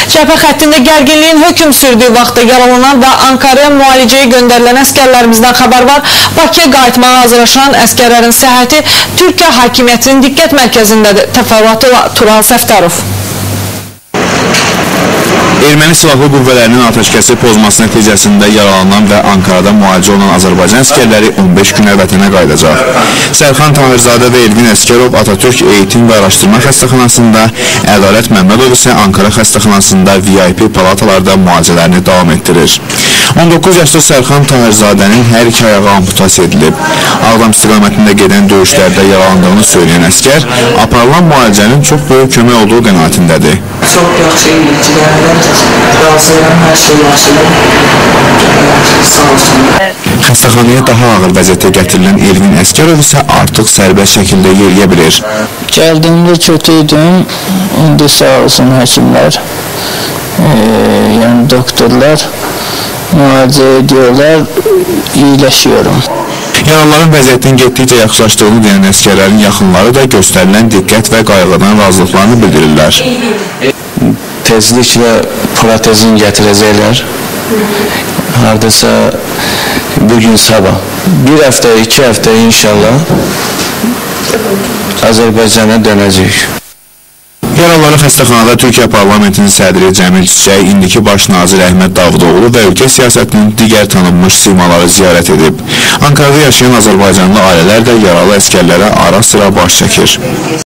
Cəbhə xəttində gərginliyin hökm sürdüyü vaxtda yaralanan və Ankaraya müalicəyə göndərilən əskərlərimizdən xəbər var. Bakıya qayıtmağa hazırlaşan əskərlərin səhhəti Türkiyə hakimiyyətinin diqqət mərkəzindədir. Təfərrüatı Tural Səftarov. Erməni silahlı qüvvələrinin atəşkəsi pozması nəticəsində yaralanan və Ankarada müalicə olunan Azərbaycan əskərləri 15 günə vətənə qayıdacaq. Sərxan Tahirzadə və Elvin Əskərov Atatürk Eğitim və Araşdırma Xəstəxanasında, Ədalət Məmmədov isə Ankara Xəstəxanasında VIP palatalarda müalicələrini davam etdirir. 19 yaşlı Sərxan Tahirzadənin hər iki ayağı amputasiya edilib. Ağdam istiqamətində gedən döyüşlərdə yaralandığını söyləyən əskər, aparılan müalicənin çox böyük kömək olduğu qənaətindədir. Çox yaxşı ilgilənirəm, razıyam, hər şey yaxşıdır, sağ olsun. Xəstəxanaya daha ağır vəziyyətə gətirilən Elvin Əskərov isə artıq sərbəst şəkildə yeriyə bilir. Gəldiyimdə kötü idim, indi sağ olsun həkimlər, yəni doktorlar müalicə ediyorlar, iyiləşiyorum. Yaralıların vəziyyətinin getdikcə yaxşılaşdığını deyən əskərlərin yaxınları da göstərilən diqqət və qayğıdan razılıqlarını bildirirlər. Tezliklə protezin gətirəcəklər. Hardasa bugün sabah. Bir həftə, 2 həftə inşallah Azərbaycana dönəcək. Yaralıları xəstəxanada Türkiyə Parlamentinin sədri Cəmil Çiçək, indiki baş nazir Əhməd Davutoğlu və ölkə siyasətinin digər tanınmış simaları ziyarət edib. Ankarada yaşayan Azərbaycanlı ailələr də yaralı əskərlərə ara sıra baş çəkir.